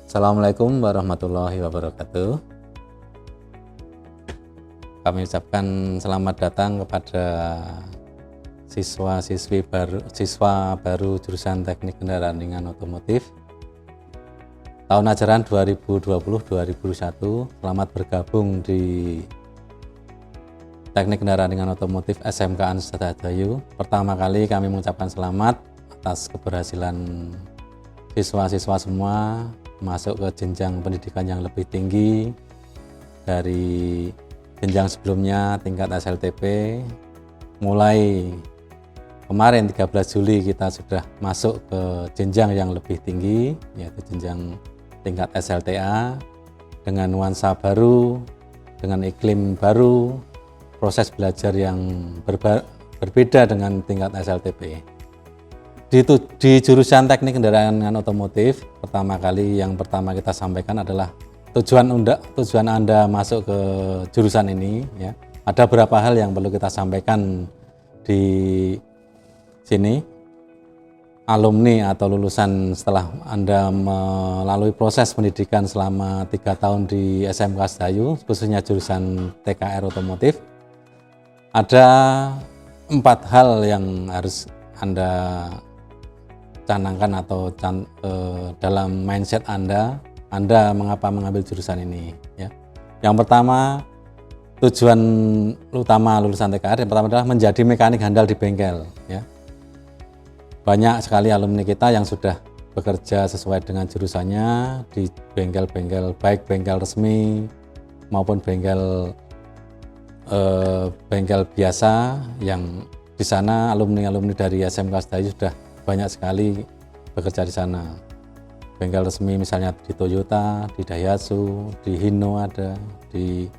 Assalamualaikum warahmatullahi wabarakatuh. Kami ucapkan selamat datang kepada siswa baru jurusan Teknik Kendaraan Ringan Otomotif tahun ajaran 2020-2021. Selamat bergabung di Teknik Kendaraan Ringan Otomotif SMK Anusatadayu. Pertama kali kami mengucapkan selamat atas keberhasilan siswa-siswa semua masuk ke jenjang pendidikan yang lebih tinggi dari jenjang sebelumnya tingkat SLTP. Mulai kemarin 13 Juli kita sudah masuk ke jenjang yang lebih tinggi, yaitu jenjang tingkat SLTA dengan nuansa baru, dengan iklim baru, proses belajar yang berbeda dengan tingkat SLTP. Di jurusan Teknik Kendaraan Ringan Otomotif, yang pertama kita sampaikan adalah tujuan Anda masuk ke jurusan ini, ya. Ada beberapa hal yang perlu kita sampaikan di sini. Alumni atau lulusan setelah Anda melalui proses pendidikan selama 3 tahun di SMK Sedayu, khususnya jurusan TKR Otomotif, ada 4 hal yang harus Anda canangkan atau dalam mindset Anda mengapa mengambil jurusan ini, ya. Yang pertama, tujuan utama lulusan TKR yang pertama adalah menjadi mekanik handal di bengkel, ya. Banyak sekali alumni kita yang sudah bekerja sesuai dengan jurusannya di bengkel-bengkel, baik bengkel resmi maupun bengkel biasa, yang di sana alumni dari SMK Sedayu sudah banyak sekali bekerja di sana. Bengkel resmi misalnya di Toyota, di Daihatsu, di Hino ada, di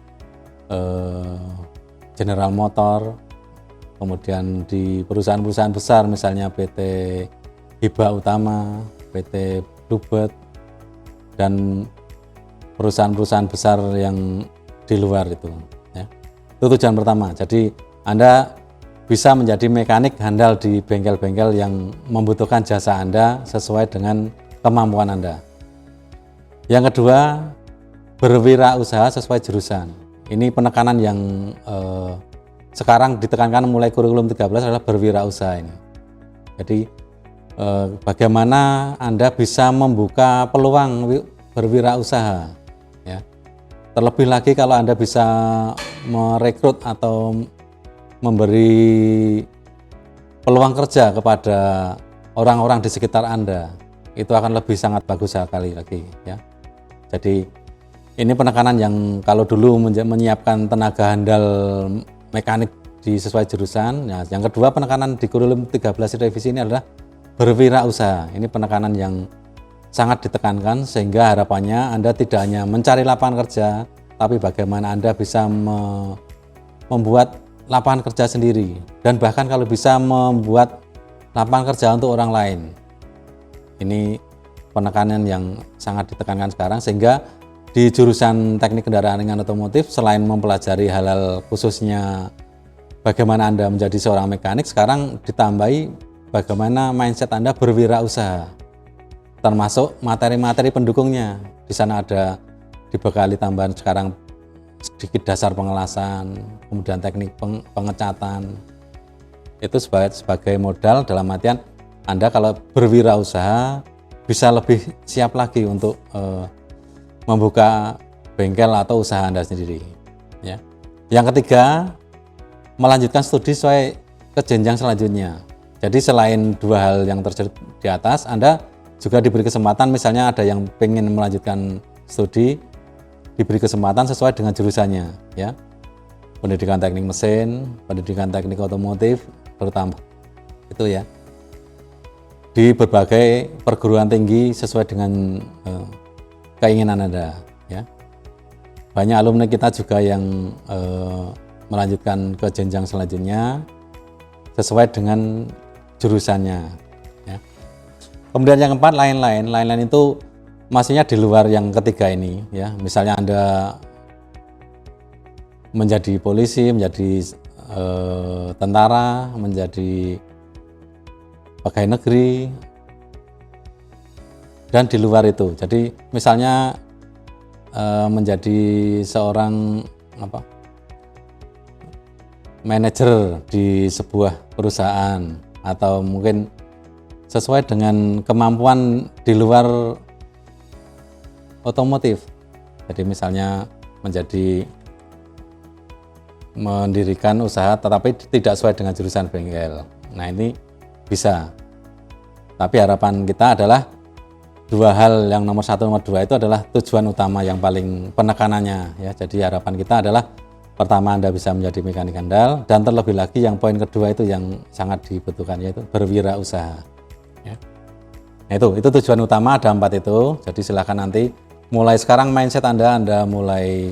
General Motor, kemudian di perusahaan-perusahaan besar misalnya PT Hiba Utama, PT Bluebird, dan perusahaan-perusahaan besar yang di luar itu, ya. Itu tujuan pertama. Jadi Anda bisa menjadi mekanik handal di bengkel-bengkel yang membutuhkan jasa Anda sesuai dengan kemampuan Anda. Yang kedua, berwirausaha sesuai jurusan. Ini penekanan yang sekarang ditekankan mulai kurikulum 13 adalah berwirausaha ini. Jadi bagaimana Anda bisa membuka peluang berwirausaha, ya. Terlebih lagi kalau Anda bisa merekrut atau memberi peluang kerja kepada orang-orang di sekitar Anda, itu akan lebih sangat bagus sekali lagi, ya. Jadi ini penekanan yang kalau dulu menyiapkan tenaga handal mekanik di sesuai jurusan, ya. Yang kedua, penekanan di kurikulum 13 revisi ini adalah berwirausaha. Ini penekanan yang sangat ditekankan sehingga harapannya Anda tidak hanya mencari lapangan kerja, tapi bagaimana Anda bisa membuat lapangan kerja sendiri, dan bahkan kalau bisa membuat lapangan kerja untuk orang lain. Ini penekanan yang sangat ditekankan sekarang, sehingga di jurusan Teknik Kendaraan Ringan Otomotif selain mempelajari hal-hal khususnya bagaimana Anda menjadi seorang mekanik, sekarang ditambahi bagaimana mindset Anda berwirausaha, termasuk materi-materi pendukungnya. Di sana ada dibekali tambahan sekarang sedikit dasar pengelasan, kemudian teknik pengecatan. Itu sebagai modal, dalam artian Anda kalau berwirausaha bisa lebih siap lagi untuk membuka bengkel atau usaha Anda sendiri, ya. Yang ketiga, melanjutkan studi sesuai ke jenjang selanjutnya. Jadi selain 2 hal yang tersebut di atas, Anda juga diberi kesempatan, misalnya ada yang pengen melanjutkan studi, diberi kesempatan sesuai dengan jurusannya, ya. Pendidikan teknik mesin, pendidikan teknik otomotif, terutama itu, ya. Di berbagai perguruan tinggi sesuai dengan keinginan Anda, ya. Banyak alumni kita juga yang melanjutkan ke jenjang selanjutnya sesuai dengan jurusannya, ya. Kemudian yang keempat, lain-lain itu maksudnya di luar yang ketiga ini, ya. Misalnya Anda menjadi polisi, menjadi tentara, menjadi pegawai negeri, dan di luar itu. Jadi misalnya menjadi seorang manajer di sebuah perusahaan, atau mungkin sesuai dengan kemampuan di luar otomotif. Jadi misalnya mendirikan usaha tetapi tidak sesuai dengan jurusan bengkel. Nah, ini bisa. Tapi harapan kita adalah dua hal, yang nomor 1, nomor 2 itu adalah tujuan utama yang paling penekanannya ya. Jadi harapan kita adalah pertama, Anda bisa menjadi mekanik handal, dan terlebih lagi yang poin kedua itu yang sangat dibutuhkan, yaitu berwirausaha ya. Nah, itu tujuan utama, ada 4 itu. Jadi silakan nanti mulai sekarang mindset Anda mulai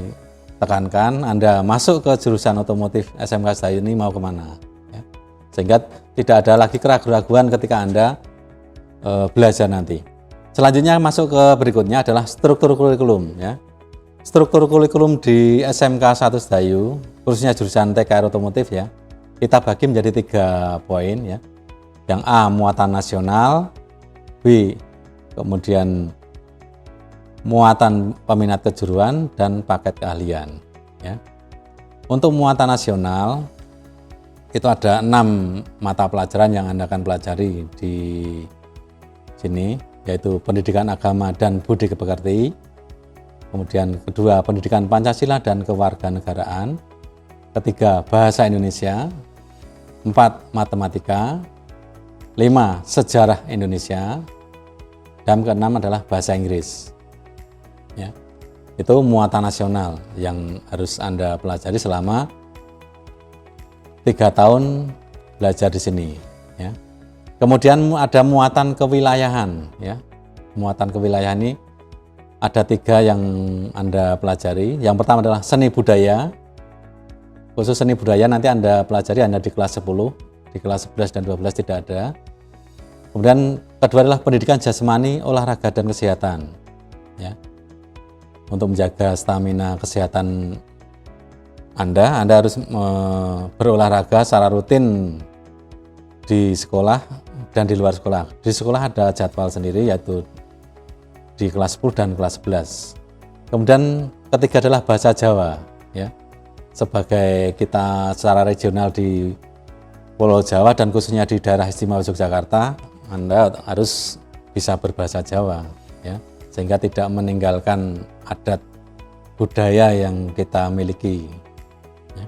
tekankan. Anda masuk ke jurusan otomotif SMK Sedayu ini mau kemana ya. Sehingga tidak ada lagi keraguan ketika Anda belajar nanti. Selanjutnya masuk ke berikutnya adalah struktur kurikulum ya. Struktur kurikulum di SMK 1 Sedayu, khususnya jurusan TKR otomotif ya, kita bagi menjadi 3 poin ya. Yang A, muatan nasional, B, kemudian muatan peminat kejuruan, dan paket keahlian ya. Untuk muatan nasional itu ada 6 mata pelajaran yang Anda akan pelajari di sini, yaitu pendidikan agama dan budi pekerti. Kemudian kedua, pendidikan Pancasila dan kewarganegaraan. Ketiga, bahasa Indonesia. 4, matematika. 5, sejarah Indonesia. Dan ke-6 adalah bahasa Inggris ya. Itu muatan nasional yang harus Anda pelajari selama 3 tahun belajar di sini ya. Kemudian ada muatan kewilayahan ya. Muatan kewilayahan ini ada 3 yang Anda pelajari. Yang pertama adalah seni budaya. Khusus seni budaya nanti Anda pelajari hanya di kelas 10, di kelas 11 dan 12 tidak ada. Kemudian kedua adalah pendidikan jasmani, olahraga dan kesehatan ya. Untuk menjaga stamina kesehatan Anda harus berolahraga secara rutin di sekolah dan di luar sekolah. Di sekolah ada jadwal sendiri, yaitu di kelas 10 dan kelas 11. Kemudian ketiga adalah bahasa Jawa ya. Sebagai kita secara regional di Pulau Jawa dan khususnya di daerah istimewa Yogyakarta, Anda harus bisa berbahasa Jawa ya, sehingga tidak meninggalkan adat budaya yang kita miliki ya.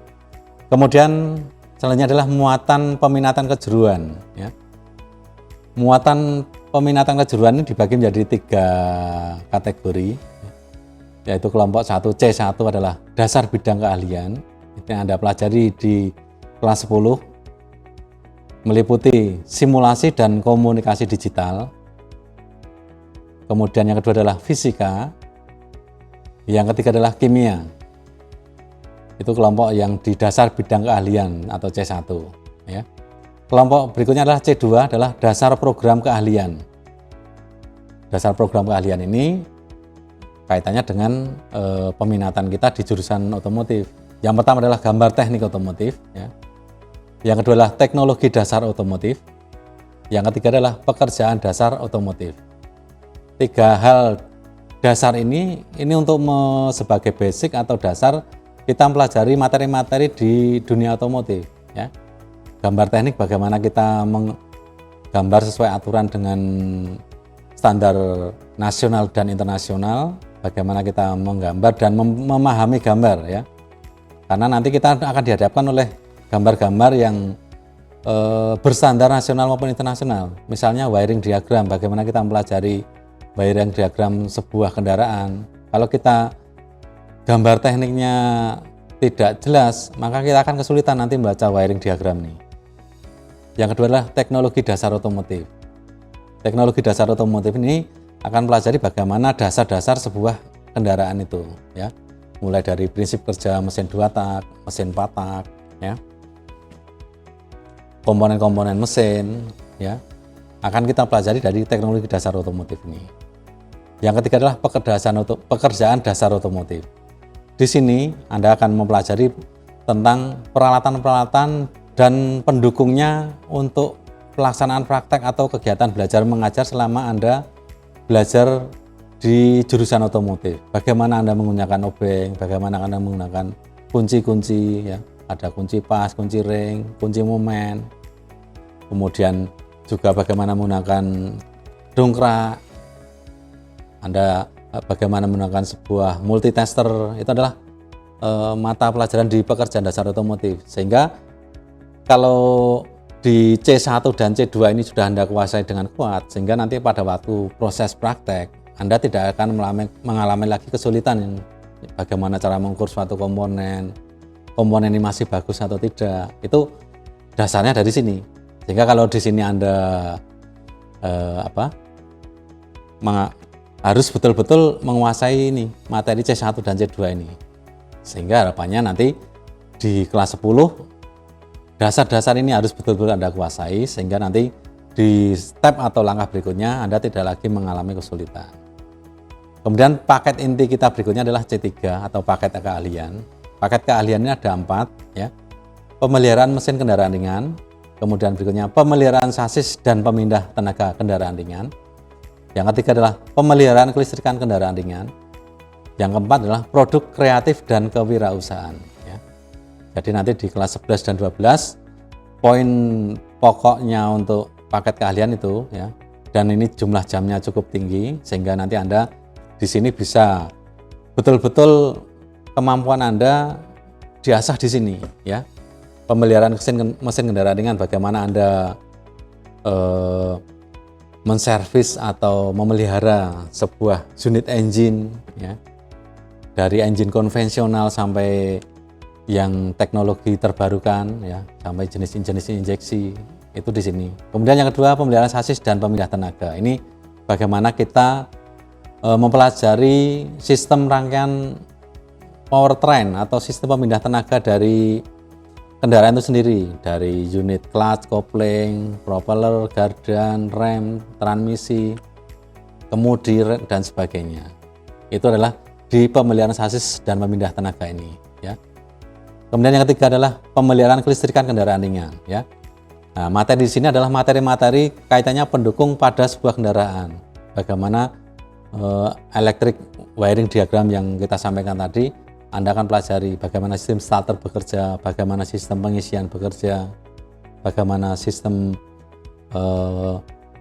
Kemudian selanjutnya adalah muatan peminatan kejuruan ya. Muatan peminatan kejuruan ini dibagi menjadi 3 kategori, yaitu kelompok 1 C1 adalah dasar bidang keahlian. Itu yang Anda pelajari di kelas 10, meliputi simulasi dan komunikasi digital. Kemudian yang kedua adalah fisika. Yang ketiga adalah kimia. Itu kelompok yang di dasar bidang keahlian atau C1 ya. Kelompok berikutnya adalah C2, adalah dasar program keahlian. Dasar program keahlian ini kaitannya dengan peminatan kita di jurusan otomotif. Yang pertama adalah gambar teknik otomotif ya. Yang kedua adalah teknologi dasar otomotif. Yang ketiga adalah pekerjaan dasar otomotif. 3 hal dasar ini untuk sebagai basic atau dasar kita mempelajari materi-materi di dunia otomotif ya. Gambar teknik, bagaimana kita menggambar sesuai aturan dengan standar nasional dan internasional, bagaimana kita menggambar dan memahami gambar ya. Karena nanti kita akan dihadapkan oleh gambar-gambar yang berstandar nasional maupun internasional. Misalnya wiring diagram, bagaimana kita mempelajari wiring diagram sebuah kendaraan. Kalau kita gambar tekniknya tidak jelas, maka kita akan kesulitan nanti membaca wiring diagram nih. Yang kedua adalah teknologi dasar otomotif. Teknologi dasar otomotif ini akan pelajari bagaimana dasar-dasar sebuah kendaraan itu ya. Mulai dari prinsip kerja mesin 2 tak, mesin 4 tak ya. Komponen-komponen mesin ya. Akan kita pelajari dari teknologi dasar otomotif ini. Yang ketiga adalah pekerjaan dasar otomotif. Di sini Anda akan mempelajari tentang peralatan-peralatan dan pendukungnya untuk pelaksanaan praktek atau kegiatan belajar mengajar selama Anda belajar di jurusan otomotif. Bagaimana Anda menggunakan obeng, bagaimana Anda menggunakan kunci-kunci, ya. Ada kunci pas, kunci ring, kunci momen. Kemudian juga bagaimana menggunakan dongkrak. Anda bagaimana menggunakan sebuah multitester. Itu adalah mata pelajaran di pekerjaan dasar otomotif. Sehingga kalau di C1 dan C2 ini sudah Anda kuasai dengan kuat, sehingga nanti pada waktu proses praktek Anda tidak akan mengalami lagi kesulitan bagaimana cara mengukur suatu komponen ini masih bagus atau tidak. Itu dasarnya dari sini. Sehingga kalau di sini Anda harus betul-betul menguasai ini materi C1 dan C2 ini. Sehingga harapannya nanti di kelas 10 dasar-dasar ini harus betul-betul Anda kuasai, sehingga nanti di step atau langkah berikutnya Anda tidak lagi mengalami kesulitan. Kemudian paket inti kita berikutnya adalah C3 atau paket keahlian. Paket keahlian ini ada 4, ya. Pemeliharaan mesin kendaraan ringan, kemudian berikutnya pemeliharaan sasis dan pemindah tenaga kendaraan ringan. Yang ketiga adalah pemeliharaan kelistrikan kendaraan ringan. Yang keempat adalah produk kreatif dan kewirausahaan. Jadi nanti di kelas 11 dan 12 poin pokoknya untuk paket keahlian itu, ya. Dan ini jumlah jamnya cukup tinggi sehingga nanti Anda di sini bisa betul-betul kemampuan Anda diasah di sini, ya. Pemeliharaan mesin kendaraan ringan, bagaimana Anda menservis atau memelihara sebuah unit engine, ya. Dari engine konvensional sampai yang teknologi terbarukan, ya, sampai jenis-jenis injeksi itu di sini. Kemudian yang kedua pemeliharaan sasis dan pemindah tenaga. Ini bagaimana kita mempelajari sistem rangkaian powertrain atau sistem pemindah tenaga dari kendaraan itu sendiri, dari unit clutch, kopling, propeller, gardan, rem, transmisi, kemudi dan sebagainya. Itu adalah di pemeliharaan sasis dan pemindah tenaga ini, ya. Kemudian yang ketiga adalah pemeliharaan kelistrikan kendaraan ringan, ya. Nah, materi di sini adalah materi-materi kaitannya pendukung pada sebuah kendaraan. Bagaimana electric wiring diagram yang kita sampaikan tadi, Anda akan pelajari bagaimana sistem starter bekerja, bagaimana sistem pengisian bekerja, bagaimana sistem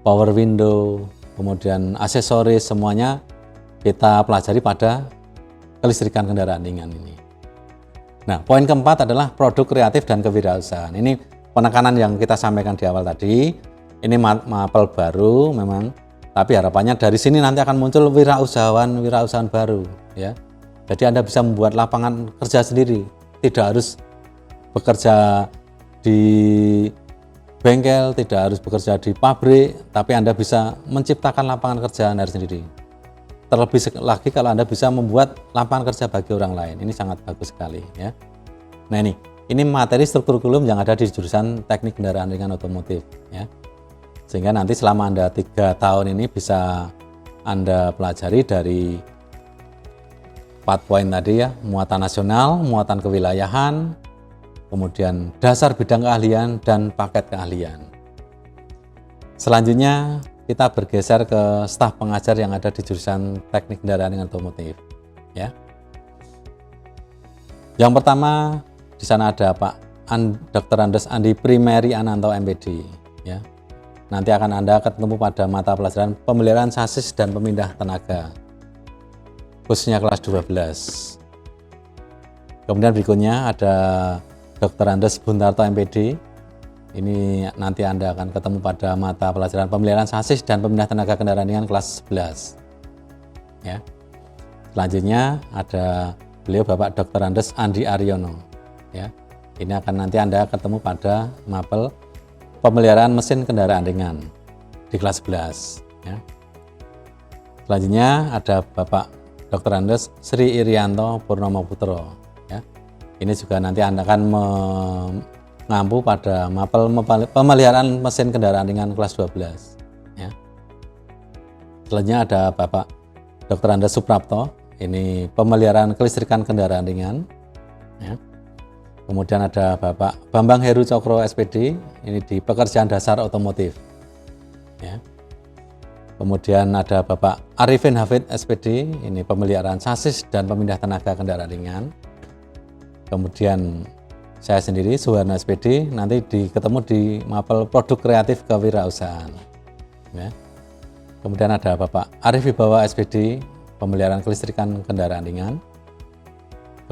power window, kemudian aksesoris, semuanya kita pelajari pada kelistrikan kendaraan ringan ini. Nah, poin keempat adalah produk kreatif dan kewirausahaan. Ini penekanan yang kita sampaikan di awal tadi. Ini mapel baru memang, tapi harapannya dari sini nanti akan muncul wirausahaan baru, ya. Jadi Anda bisa membuat lapangan kerja sendiri, tidak harus bekerja di bengkel, tidak harus bekerja di pabrik, tapi Anda bisa menciptakan lapangan kerja Anda sendiri. Terlebih lagi kalau Anda bisa membuat lapangan kerja bagi orang lain, ini sangat bagus sekali, ya. Nah, ini materi struktur kurikulum yang ada di jurusan teknik kendaraan ringan otomotif, ya. Sehingga nanti selama Anda 3 tahun ini bisa Anda pelajari dari 4 poin tadi, ya, muatan nasional, muatan kewilayahan, kemudian dasar bidang keahlian dan paket keahlian. Selanjutnya kita bergeser ke staf pengajar yang ada di jurusan teknik kendaraan ringan otomotif, ya. Yang pertama di sana ada Pak Dr. Andes Andi Primeri Ananto MPD, ya. Nanti akan Anda ketemu pada mata pelajaran pemeliharaan sasis dan pemindah tenaga, khususnya kelas 12. Kemudian berikutnya ada Dr. Andes Buntarto MPD. Ini nanti Anda akan ketemu pada mata pelajaran pemeliharaan sasis dan pemindah tenaga kendaraan ringan kelas 11. Ya. Selanjutnya ada beliau Bapak Dr. Andes Andi Aryono. Ya. Ini akan nanti Anda ketemu pada mapel pemeliharaan mesin kendaraan ringan di kelas 11. Ya. Selanjutnya ada Bapak Dr. Andes Sri Irianto Purnomo Putro. Ya. Ini juga nanti Anda akan mengampu pada mapel pemeliharaan mesin kendaraan ringan kelas 12. Ya. Selanjutnya ada Bapak Dr. Andes Suprapto, ini pemeliharaan kelistrikan kendaraan ringan. Ya. Kemudian ada Bapak Bambang Heru Cokro SPD, ini di pekerjaan dasar otomotif. Ya. Kemudian ada Bapak Arifin Hafid SPD, ini pemeliharaan sasis dan pemindah tenaga kendaraan ringan. Kemudian saya sendiri Suharno SPD, nanti ketemu di Mapel Produk Kreatif Kewirausahaan. Ya. Kemudian ada Bapak Arif Wibawa SPD, pemeliharaan kelistrikan kendaraan ringan.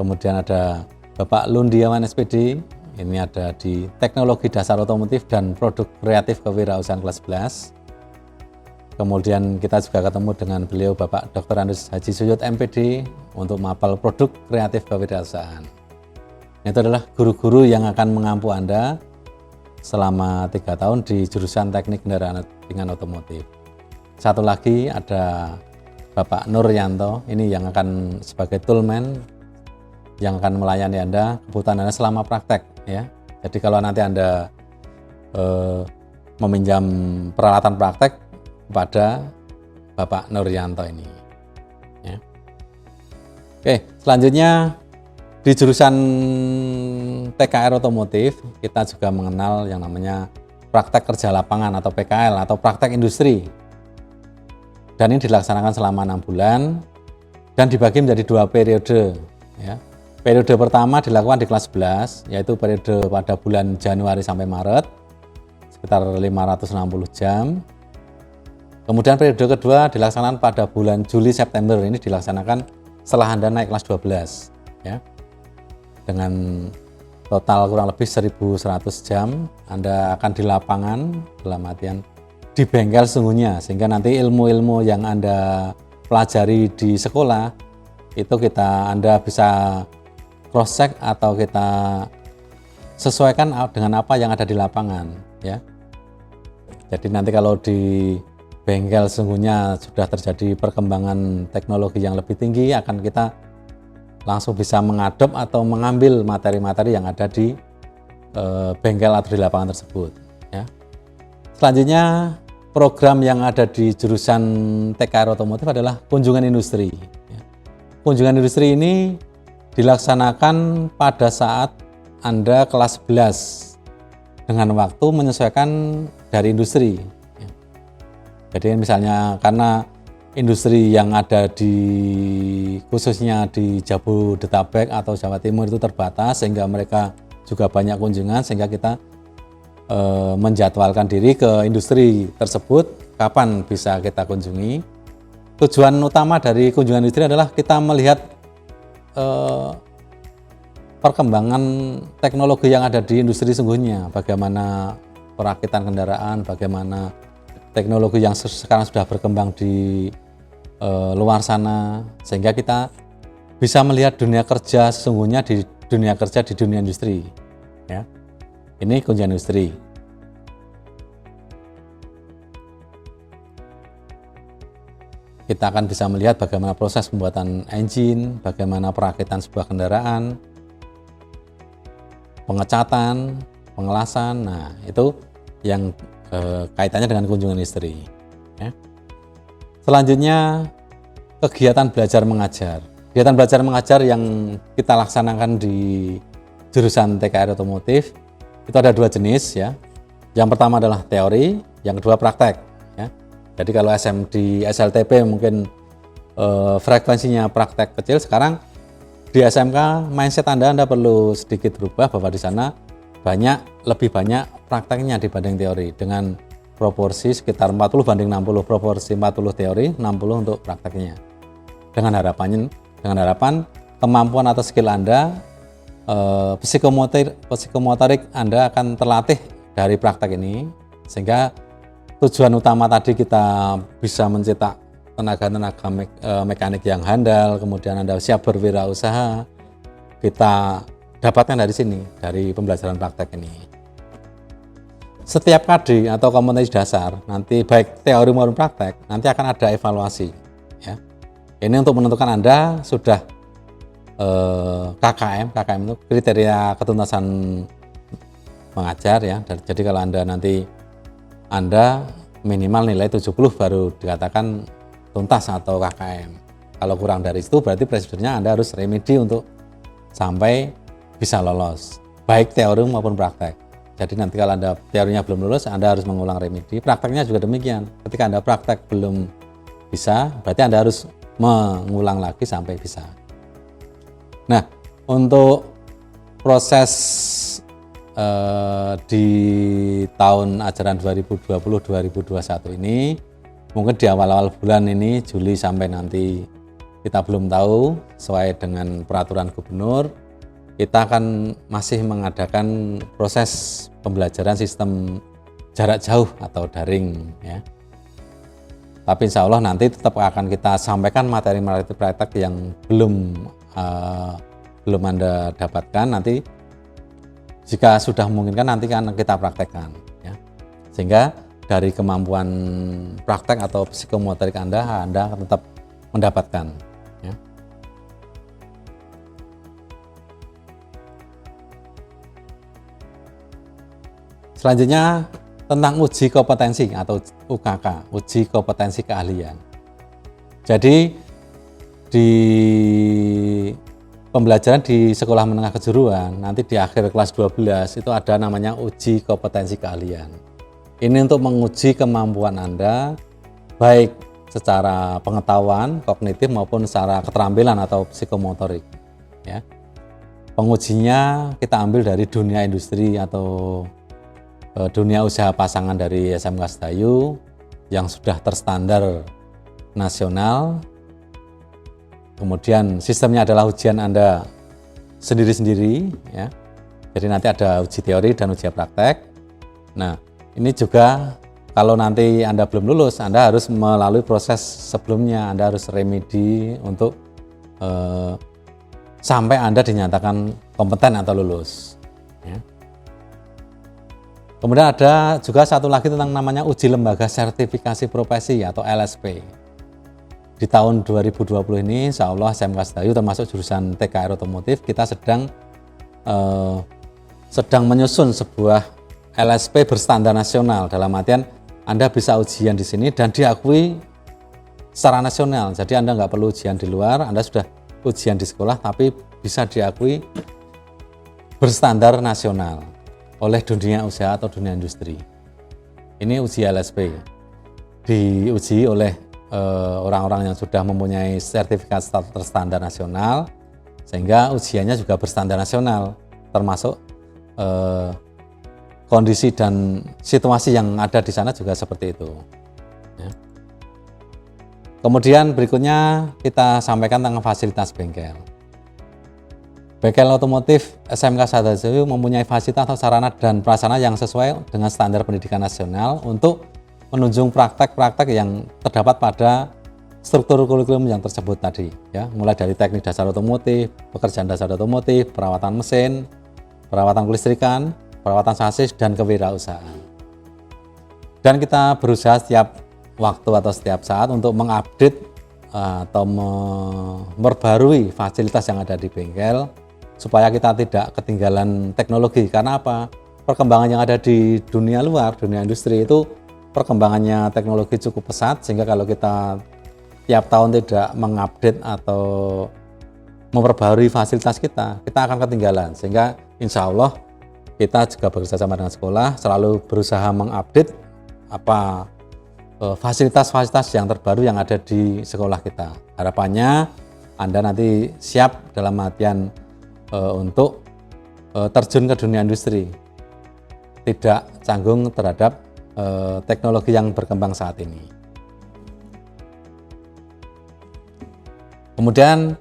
Kemudian ada Bapak Lundiawan SPD, ini ada di Teknologi Dasar Otomotif dan Produk Kreatif Kewirausahaan kelas 11. Kemudian kita juga ketemu dengan beliau Bapak Dr. Andus Haji Suyud MPD untuk Mapel Produk Kreatif Kewirausahaan. Itu adalah guru-guru yang akan mengampu Anda selama 3 tahun di jurusan Teknik Kendaraan Ringan Otomotif. Satu lagi ada Bapak Nuryanto, ini yang akan sebagai toolman yang akan melayani Anda, kebutuhan Anda selama praktek. Ya. Jadi kalau nanti Anda meminjam peralatan praktek kepada Bapak Nuryanto ini. Ya. Oke, selanjutnya di jurusan PKR Otomotif kita juga mengenal yang namanya praktek kerja lapangan atau PKL atau praktek industri. Dan ini dilaksanakan selama 6 bulan dan dibagi menjadi 2 periode. Ya. Periode pertama dilakukan di kelas 11, yaitu periode pada bulan Januari sampai Maret, sekitar 560 jam. Kemudian periode kedua dilaksanakan pada bulan Juli-September, ini dilaksanakan setelah Anda naik kelas 12. Ya. Dengan total kurang lebih 1.100 jam, Anda akan di lapangan, dalam artian di bengkel sungguhnya, sehingga nanti ilmu-ilmu yang Anda pelajari di sekolah, itu Anda bisa cross-check atau kita sesuaikan dengan apa yang ada di lapangan. Ya. Jadi nanti kalau di bengkel sungguhnya sudah terjadi perkembangan teknologi yang lebih tinggi, akan kita langsung bisa mengadop atau mengambil materi-materi yang ada di bengkel atau di lapangan tersebut. Ya. Selanjutnya program yang ada di jurusan TKR Otomotif adalah kunjungan industri. Ya. Kunjungan industri ini dilaksanakan pada saat Anda kelas 11 dengan waktu menyesuaikan dari industri. Jadi misalnya karena industri yang ada khususnya di Jabodetabek atau Jawa Timur itu terbatas, sehingga mereka juga banyak kunjungan, sehingga kita menjadwalkan diri ke industri tersebut kapan bisa kita kunjungi. Tujuan utama dari kunjungan industri adalah kita melihat perkembangan teknologi yang ada di industri sungguhnya, bagaimana perakitan kendaraan, bagaimana teknologi yang sekarang sudah berkembang di luar sana, sehingga kita bisa melihat dunia kerja sesungguhnya di dunia kerja di dunia industri. Ya. Ini kunjungan industri. Kita akan bisa melihat bagaimana proses pembuatan engine, bagaimana perakitan sebuah kendaraan, pengecatan, pengelasan. Nah, itu yang kaitannya dengan kunjungan industri. Ya. Selanjutnya kegiatan belajar mengajar. Kegiatan belajar mengajar yang kita laksanakan di jurusan TKR Otomotif itu ada 2 jenis ya. Yang pertama adalah teori, yang kedua praktek. Ya. Jadi kalau di SLTP mungkin frekuensinya praktek kecil, sekarang di SMK mindset Anda perlu sedikit berubah bahwa di sana lebih banyak prakteknya dibanding teori, dengan proporsi sekitar 40/60, proporsi 40 teori, 60 untuk prakteknya. Dengan harapan kemampuan atau skill Anda, psikomotorik Anda akan terlatih dari praktek ini, sehingga tujuan utama tadi kita bisa mencetak tenaga-tenaga mekanik yang handal, kemudian Anda siap berwirausaha, kita dapatkan dari sini, dari pembelajaran praktek ini. Setiap KD atau kompetensi dasar, nanti baik teori maupun praktek, nanti akan ada evaluasi. Ya. Ini untuk menentukan Anda sudah KKM itu kriteria ketuntasan mengajar ya. Jadi kalau Anda minimal nilai 70 baru dikatakan tuntas atau KKM. Kalau kurang dari itu berarti prosedurnya Anda harus remedi untuk sampai bisa lolos, baik teori maupun praktek. Jadi nanti kalau Anda teorinya belum lulus, Anda harus mengulang remedi. Prakteknya juga demikian. Ketika Anda praktek belum bisa, berarti Anda harus mengulang lagi sampai bisa. Nah, untuk proses di tahun ajaran 2020-2021 ini, mungkin di awal-awal bulan ini, Juli sampai nanti, kita belum tahu, sesuai dengan peraturan gubernur, kita akan masih mengadakan proses pembelajaran sistem jarak jauh atau daring, ya. Tapi insya Allah nanti tetap akan kita sampaikan materi-materi praktek yang belum Anda dapatkan. Nanti jika sudah memungkinkan nanti kan kita praktekkan, ya. Sehingga dari kemampuan praktek atau psikomotorik Anda akan tetap mendapatkan, ya. Selanjutnya tentang uji kompetensi atau UKK, uji kompetensi keahlian. Jadi di pembelajaran di sekolah menengah kejuruan, nanti di akhir kelas 12 itu ada namanya uji kompetensi keahlian. Ini untuk menguji kemampuan Anda, baik secara pengetahuan, kognitif maupun secara keterampilan atau psikomotorik, ya. Pengujinya kita ambil dari dunia industri atau dunia usaha pasangan dari SMK Sedayu yang sudah terstandar nasional. Kemudian sistemnya adalah ujian Anda sendiri-sendiri, ya. Jadi nanti ada uji teori dan uji praktek. Nah, ini juga kalau nanti Anda belum lulus, Anda harus melalui proses sebelumnya. Anda harus remedi untuk sampai Anda dinyatakan kompeten atau lulus, ya. Kemudian ada juga satu lagi tentang namanya uji lembaga sertifikasi profesi atau LSP. Di tahun 2020 ini insya Allah SMK Sedayu termasuk jurusan TKR Otomotif kita sedang menyusun sebuah LSP berstandar nasional, dalam artian Anda bisa ujian di sini dan diakui secara nasional. Jadi Anda nggak perlu ujian di luar, Anda sudah ujian di sekolah tapi bisa diakui berstandar nasional oleh dunia usaha atau dunia industri. Ini uji LSP, diuji oleh orang-orang yang sudah mempunyai sertifikat terstandar nasional, sehingga ujiannya juga berstandar nasional, termasuk kondisi dan situasi yang ada di sana juga seperti itu, ya. Kemudian berikutnya kita sampaikan tentang fasilitas bengkel. Bengkel otomotif SMK Sedayu mempunyai fasilitas atau sarana dan prasarana yang sesuai dengan standar pendidikan nasional untuk menunjang praktek-praktek yang terdapat pada struktur kurikulum yang tersebut tadi, ya. Mulai dari teknik dasar otomotif, pekerjaan dasar otomotif, perawatan mesin, perawatan kelistrikan, perawatan sasis, dan kewirausahaan. Dan kita berusaha setiap waktu atau setiap saat untuk mengupdate atau memperbarui fasilitas yang ada di bengkel, supaya kita tidak ketinggalan teknologi. Karena apa? Perkembangan yang ada di dunia luar, dunia industri itu perkembangannya teknologi cukup pesat, sehingga kalau kita tiap tahun tidak mengupdate atau memperbarui fasilitas kita akan ketinggalan. Sehingga insya Allah kita juga bekerjasama dengan sekolah selalu berusaha mengupdate fasilitas-fasilitas yang terbaru yang ada di sekolah kita. Harapannya Anda nanti siap dalam artian untuk terjun ke dunia industri, tidak canggung terhadap teknologi yang berkembang saat ini. Kemudian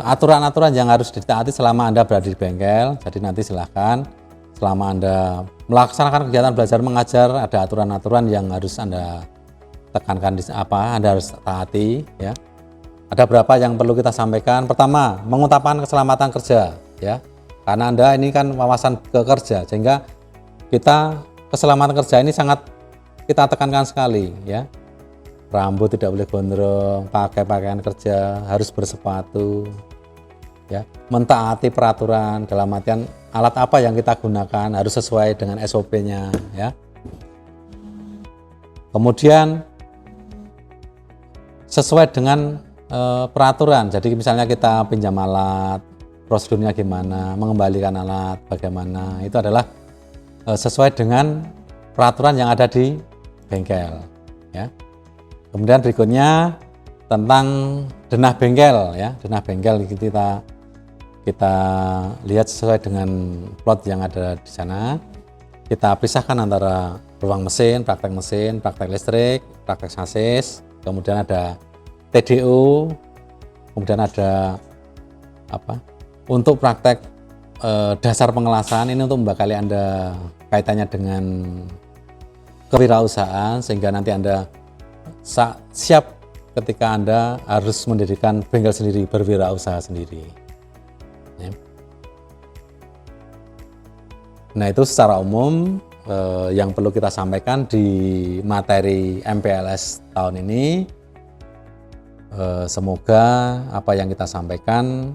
aturan-aturan yang harus ditaati selama Anda berada di bengkel. Jadi nanti silahkan selama Anda melaksanakan kegiatan belajar mengajar, ada aturan-aturan yang harus Anda tekankan Anda harus taati, ya. Ada berapa yang perlu kita sampaikan. Pertama, mengutamakan keselamatan kerja, ya. Karena Anda ini kan wawasan kerja, sehingga keselamatan kerja ini sangat kita tekankan sekali, ya. Rambut tidak boleh gondrong, pakai pakaian kerja, harus bersepatu, ya. Mentaati peraturan dalam artian alat apa yang kita gunakan harus sesuai dengan SOP-nya, ya. Kemudian sesuai dengan peraturan. Jadi misalnya kita pinjam alat, prosedurnya gimana, mengembalikan alat bagaimana, itu adalah sesuai dengan peraturan yang ada di bengkel, ya. Kemudian berikutnya tentang denah bengkel, ya. Denah bengkel kita lihat sesuai dengan plot yang ada di sana. Kita pisahkan antara ruang mesin, praktek listrik, praktek sasis, kemudian ada TDO, kemudian ada untuk praktek dasar pengelasan. Ini untuk membekali Anda kaitannya dengan kewirausahaan, sehingga nanti Anda siap ketika Anda harus mendirikan bengkel sendiri, berwirausaha sendiri. Ya. Nah, itu secara umum yang perlu kita sampaikan di materi MPLS tahun ini. Semoga apa yang kita sampaikan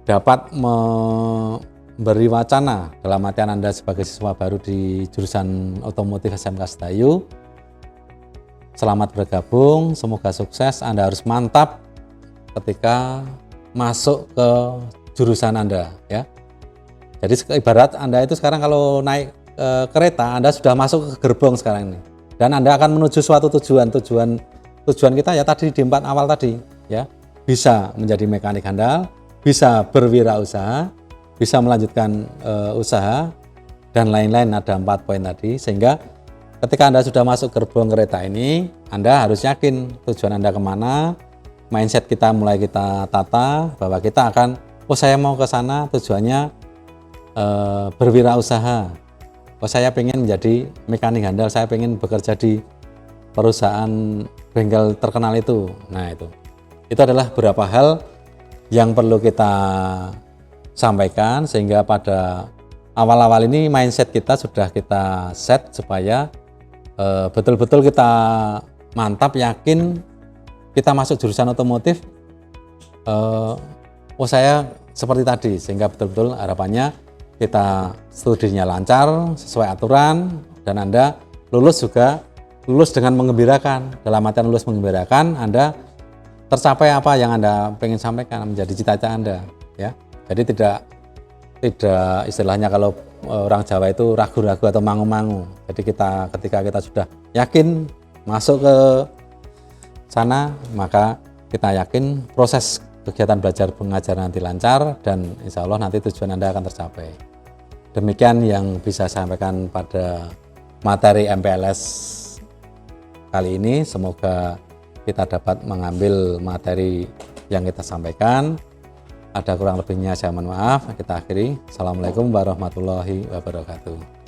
dapat memberi wacana dalam artian Anda sebagai siswa baru di jurusan otomotif SMK Sedayu. Selamat bergabung, semoga sukses. Anda harus mantap ketika masuk ke jurusan Anda, ya. Jadi ibarat Anda itu sekarang kalau naik kereta, Anda sudah masuk ke gerbong sekarang ini, dan Anda akan menuju suatu tujuan kita ya tadi di 4 awal tadi, ya, bisa menjadi mekanik handal, bisa berwirausaha, bisa melanjutkan usaha, dan lain-lain. Ada 4 poin tadi, sehingga ketika Anda sudah masuk gerbong kereta ini, Anda harus yakin tujuan Anda kemana. Mindset kita mulai kita tata bahwa kita akan, saya mau ke sana tujuannya berwirausaha. Saya pengen menjadi mekanik handal, saya pengen bekerja di perusahaan bengkel terkenal itu. Nah, itu adalah beberapa hal yang perlu kita sampaikan, sehingga pada awal-awal ini mindset kita sudah kita set supaya betul-betul kita mantap, yakin kita masuk jurusan otomotif. Saya seperti tadi, sehingga betul-betul harapannya kita studinya lancar sesuai aturan, dan Anda lulus dengan menggembirakan. Dalam artian lulus menggembirakan, Anda tercapai apa yang Anda pengen sampaikan, menjadi cita-cita Anda, ya. Jadi tidak istilahnya kalau orang Jawa itu ragu-ragu atau mangu-mangu. Jadi ketika kita sudah yakin masuk ke sana, maka kita yakin proses kegiatan belajar mengajar nanti lancar, dan insya Allah nanti tujuan Anda akan tercapai. Demikian yang bisa saya sampaikan pada materi MPLS kali ini. Semoga kita dapat mengambil materi yang kita sampaikan. Ada kurang lebihnya saya mohon maaf. Kita akhiri. Assalamualaikum warahmatullahi wabarakatuh.